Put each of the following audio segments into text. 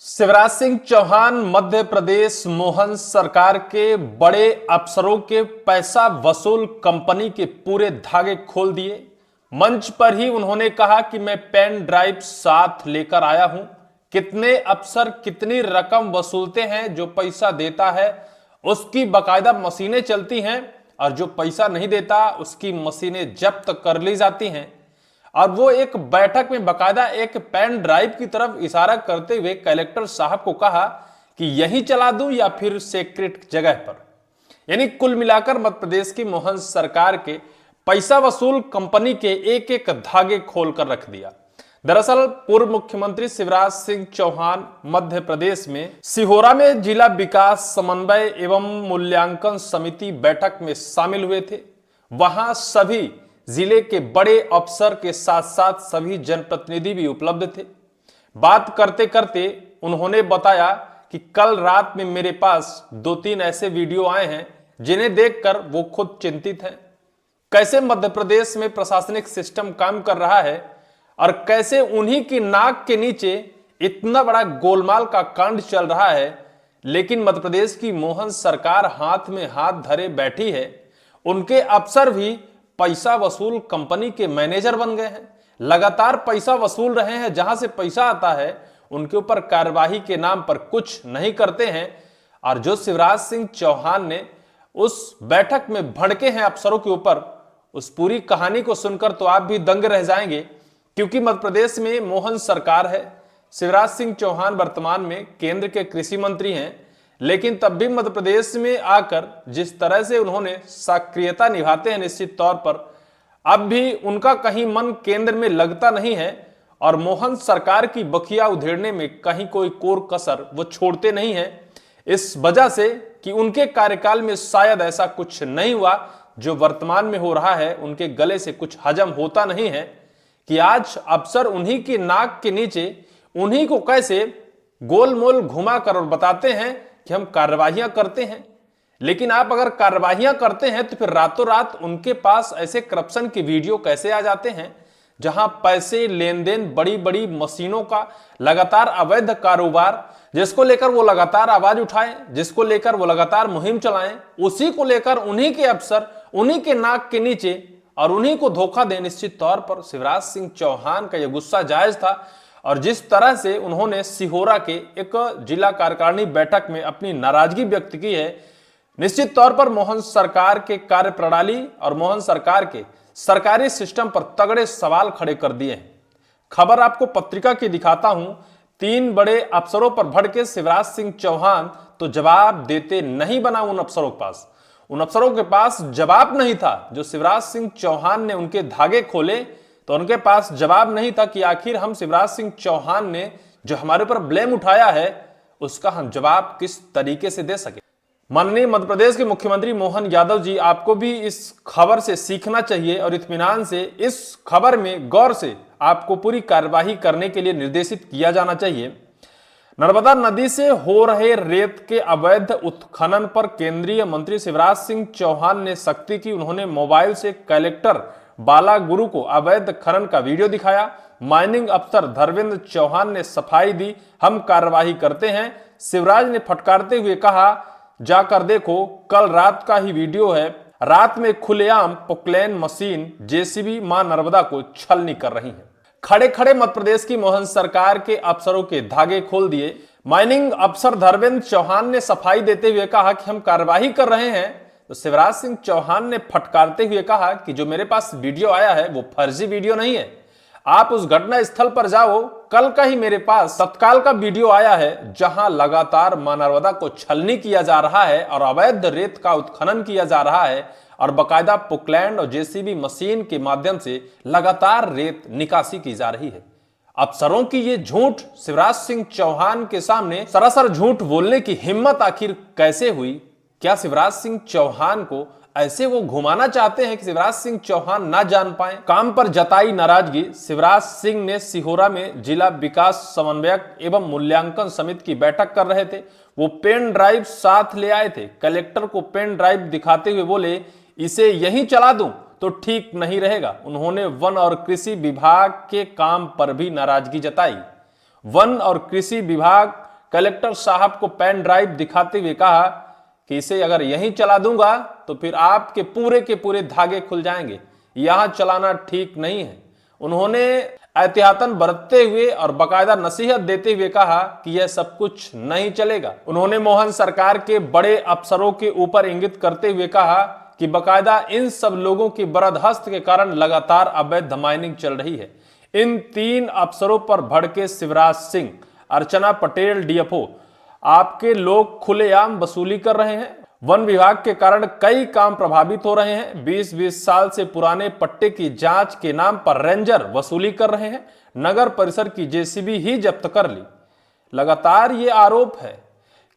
शिवराज सिंह चौहान मध्य प्रदेश मोहन सरकार के बड़े अफसरों के पैसा वसूल कंपनी के पूरे धागे खोल दिए। मंच पर ही उन्होंने कहा कि मैं पेन ड्राइव साथ लेकर आया हूं। कितने अफसर कितनी रकम वसूलते हैं, जो पैसा देता है उसकी बकायदा मशीनें चलती हैं और जो पैसा नहीं देता उसकी मशीनें जब्त कर ली जाती हैं। और वो एक बैठक में बकायदा एक पेन ड्राइव की तरफ इशारा करते हुए कलेक्टर साहब को कहा कि यही चला दूं या फिर सेक्रेट जगह पर। यानी कुल मिलाकर मध्य प्रदेश की मोहन सरकार के पैसा वसूल कंपनी के एक एक धागे खोल कर रख दिया। दरअसल पूर्व मुख्यमंत्री शिवराज सिंह चौहान मध्य प्रदेश में सिहोरा में जिला विकास समन्वय एवं मूल्यांकन समिति बैठक में शामिल हुए थे। वहां सभी जिले के बड़े अफसर के साथ साथ सभी जनप्रतिनिधि भी उपलब्ध थे। बात करते करते उन्होंने बताया कि कल रात में मेरे पास 2-3 ऐसे वीडियो आए हैं जिन्हें देखकर वो खुद चिंतित हैं। कैसे मध्य प्रदेश में प्रशासनिक सिस्टम काम कर रहा है और कैसे उन्हीं की नाक के नीचे इतना बड़ा गोलमाल का कांड चल रहा है, लेकिन मध्य प्रदेश की मोहन सरकार हाथ में हाथ धरे बैठी है। उनके अफसर भी पैसा वसूल कंपनी के मैनेजर बन गए हैं, लगातार पैसा वसूल रहे हैं। जहां से पैसा आता है उनके ऊपर कार्यवाही के नाम पर कुछ नहीं करते हैं। और जो शिवराज सिंह चौहान ने उस बैठक में भड़के हैं अफसरों के ऊपर, उस पूरी कहानी को सुनकर तो आप भी दंग रह जाएंगे। क्योंकि मध्य प्रदेश में मोहन सरकार है, शिवराज सिंह चौहान वर्तमान में केंद्र के कृषि मंत्री हैं, लेकिन तब भी मध्य प्रदेश में आकर जिस तरह से उन्होंने सक्रियता निभाते हैं, निश्चित तौर पर अब भी उनका कहीं मन केंद्र में लगता नहीं है और मोहन सरकार की बखिया उधेड़ने में कहीं कोई कोर कसर वो छोड़ते नहीं है। इस वजह से कि उनके कार्यकाल में शायद ऐसा कुछ नहीं हुआ जो वर्तमान में हो रहा है, उनके गले से कुछ हजम होता नहीं है कि आज अफसर उन्हीं की नाक के नीचे उन्हीं को कैसे गोलमोल घुमा कर और बताते हैं कि हम कार्यवाहियां करते हैं। लेकिन आप अगर कार्यवाहियां करते हैं तो फिर रातों रात उनके पास ऐसे करप्शन की वीडियो कैसे आ जाते हैं, जहां पैसे लेन देन, बड़ी बड़ी मशीनों का लगातार अवैध कारोबार, जिसको लेकर वो लगातार आवाज उठाएं, जिसको लेकर वो लगातार मुहिम चलाएं, उसी को लेकर उन्हीं के अफसर उन्हीं के नाक के नीचे और उन्हीं को धोखा दें। निश्चित तौर पर शिवराज सिंह चौहान का यह गुस्सा जायज था। और जिस तरह से उन्होंने सिहोरा के एक जिला कार्यकारिणी बैठक में अपनी नाराजगी व्यक्त की है, निश्चित तौर पर मोहन सरकार के कार्यप्रणाली और मोहन सरकार के सरकारी सिस्टम पर तगड़े सवाल खड़े कर दिए हैं। खबर आपको पत्रिका की दिखाता हूं। 3 बड़े अफसरों पर भड़के शिवराज सिंह चौहान तो जवाब देते नहीं बना। उन अफसरों के पास जवाब नहीं था। जो शिवराज सिंह चौहान ने उनके धागे खोले तो उनके पास जवाब नहीं था कि आखिर हम शिवराज सिंह चौहान ने जो हमारे ऊपर ब्लेम उठाया है उसका हम जवाब किस तरीके से दे सके। माननीय मध्य प्रदेश के मुख्यमंत्री मोहन यादव जी, आपको भी इस खबर से सीखना चाहिए और इत्मीनान से इस खबर में गौर से आपको पूरी कार्यवाही करने के लिए निर्देशित किया जाना चाहिए। नर्मदा नदी से हो रहे रेत के अवैध उत्खनन पर केंद्रीय मंत्री शिवराज सिंह चौहान ने सख्ती की। उन्होंने मोबाइल से कलेक्टर बाला गुरु को अवैध खनन का वीडियो दिखाया। माइनिंग अफसर धर्मेंद्र चौहान ने सफाई दी, हम कार्यवाही करते हैं। शिवराज ने फटकारते हुए कहा, जाकर देखो, कल रात का ही वीडियो है। रात में खुलेआम पोक्लेन मशीन जेसीबी मां नर्मदा को छलनी कर रही है। खड़े खड़े मध्य प्रदेश की मोहन सरकार के अफसरों के धागे खोल दिए। माइनिंग अफसर धर्मेंद्र चौहान ने सफाई देते हुए कहा कि हम कार्यवाही कर रहे हैं, तो शिवराज सिंह चौहान ने फटकारते हुए कहा कि जो मेरे पास वीडियो आया है वो फर्जी वीडियो नहीं है। आप उस घटना स्थल पर जाओ, कल का ही मेरे पास तत्काल का वीडियो आया है जहां लगातार मां नर्मदा को छलनी किया जा रहा है और अवैध रेत का उत्खनन किया जा रहा है और बकायदा पोक्लैंड और जेसीबी मशीन के माध्यम से लगातार रेत निकासी की जा रही है। अफसरों की ये झूठ शिवराज सिंह चौहान के सामने सरासर झूठ बोलने की हिम्मत आखिर कैसे हुई? क्या शिवराज सिंह चौहान को ऐसे वो घुमाना चाहते हैं कि शिवराज सिंह चौहान ना जान पाए? काम पर जताई नाराजगी शिवराज सिंह ने सिहोरा में जिला विकास समन्वयक एवं मूल्यांकन समिति की बैठक कर रहे थे। वो पेन ड्राइव साथ ले आए थे। कलेक्टर को पेन ड्राइव दिखाते हुए बोले, इसे यहीं चला दूं तो ठीक नहीं रहेगा। उन्होंने वन और कृषि विभाग के काम पर भी नाराजगी जताई। वन और कृषि विभाग कलेक्टर साहब को पेन ड्राइव दिखाते हुए कहा कि इसे अगर यहीं चला दूंगा तो फिर आपके पूरे के पूरे धागे खुल जाएंगे, यहां चलाना ठीक नहीं है। उन्होंने एहतियातन बरतते हुए और बाकायदा नसीहत देते हुए कहा कि यह सब कुछ नहीं चलेगा। उन्होंने मोहन सरकार के बड़े अफसरों के ऊपर इंगित करते हुए कहा कि बाकायदा इन सब लोगों की बरदहस्त के कारण लगातार अवैध माइनिंग चल रही है। इन 3 अफसरों पर भड़के शिवराज सिंह, अर्चना पटेल डीएफओ, आपके लोग खुलेआम वसूली कर रहे हैं। वन विभाग के कारण कई काम प्रभावित हो रहे हैं। 20-20 साल से पुराने पट्टे की जांच के नाम पर रेंजर वसूली कर रहे हैं। नगर परिसर की जेसीबी ही जब्त कर ली। लगातार ये आरोप है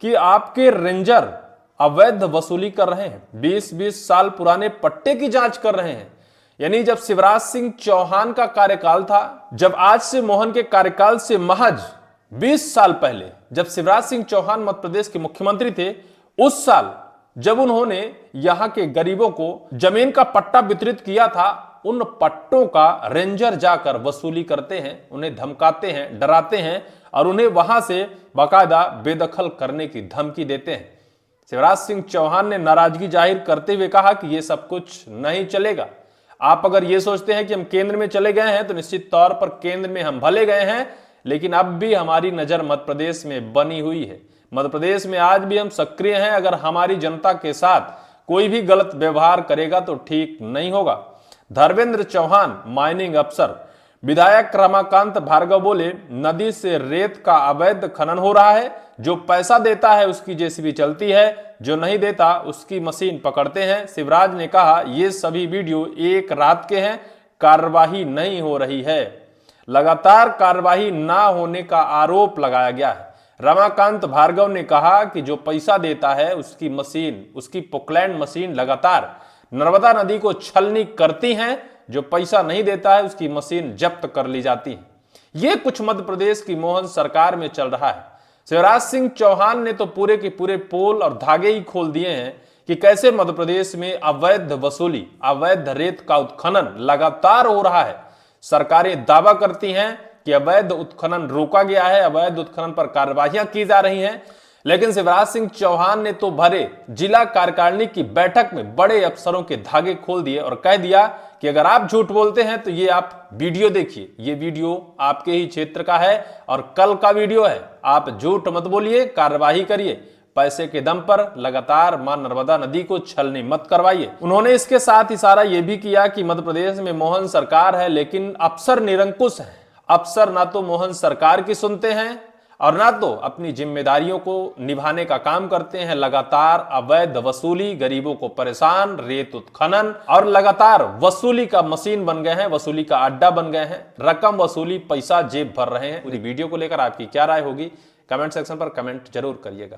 कि आपके रेंजर अवैध वसूली कर रहे हैं, 20-20 साल पुराने पट्टे की जांच कर रहे हैं। यानी जब शिवराज सिंह चौहान का कार्यकाल था, जब आज से मोहन के कार्यकाल से महज 20 साल पहले जब शिवराज सिंह चौहान मध्य प्रदेश के मुख्यमंत्री थे, उस साल जब उन्होंने यहां के गरीबों को जमीन का पट्टा वितरित किया था, उन पट्टों का रेंजर जाकर वसूली करते हैं, उन्हें धमकाते हैं, डराते हैं और उन्हें वहां से बाकायदा बेदखल करने की धमकी देते हैं। शिवराज सिंह चौहान ने नाराजगी जाहिर करते हुए कहा कि यह सब कुछ नहीं चलेगा। आप अगर ये सोचते हैं कि हम केंद्र में चले गए हैं तो निश्चित तौर पर केंद्र में हम भले गए हैं, लेकिन अब भी हमारी नजर मध्य प्रदेश में बनी हुई है। मध्य प्रदेश में आज भी हम सक्रिय हैं। अगर हमारी जनता के साथ कोई भी गलत व्यवहार करेगा तो ठीक नहीं होगा। धर्मेंद्र चौहान, माइनिंग अफसर। विधायक रमाकांत भार्गव बोले, नदी से रेत का अवैध खनन हो रहा है। जो पैसा देता है उसकी जेसीबी चलती है, जो नहीं देता उसकी मशीन पकड़ते हैं। शिवराज ने कहा, ये सभी वीडियो एक रात के हैं, कार्रवाई नहीं हो रही है। लगातार कार्रवाई ना होने का आरोप लगाया गया है। रमाकांत भार्गव ने कहा कि जो पैसा देता है उसकी मशीन, उसकी पोकलैंड मशीन लगातार नर्मदा नदी को छलनी करती हैं। जो पैसा नहीं देता है उसकी मशीन जब्त कर ली जाती है। यह कुछ मध्य प्रदेश की मोहन सरकार में चल रहा है। शिवराज सिंह चौहान ने तो पूरे के पूरे पोल और धागे ही खोल दिए हैं कि कैसे मध्य प्रदेश में अवैध वसूली, अवैध रेत का उत्खनन लगातार हो रहा है। सरकारें दावा करती हैं कि अवैध उत्खनन रोका गया है, अवैध उत्खनन पर कार्रवाइयां की जा रही हैं, लेकिन शिवराज सिंह चौहान ने तो भरे जिला कार्यकारिणी की बैठक में बड़े अफसरों के धागे खोल दिए और कह दिया कि अगर आप झूठ बोलते हैं तो ये आप वीडियो देखिए, ये वीडियो आपके ही क्षेत्र का है और कल का वीडियो है। आप झूठ मत बोलिए, कार्रवाई करिए, पैसे के दम पर लगातार मां नर्मदा नदी को छलनी मत करवाइए। उन्होंने इसके साथ इशारा यह भी किया कि मध्य प्रदेश में मोहन सरकार है लेकिन अफसर निरंकुश है। अफसर ना तो मोहन सरकार की सुनते हैं और ना तो अपनी जिम्मेदारियों को निभाने का काम करते हैं। लगातार अवैध वसूली, गरीबों को परेशान, रेत उत्खनन और लगातार वसूली का मशीन बन गए हैं, वसूली का अड्डा बन गए हैं। रकम वसूली, पैसा जेब भर रहे हैं। पूरी वीडियो को लेकर आपकी क्या राय होगी, कमेंट सेक्शन पर कमेंट जरूर करिएगा।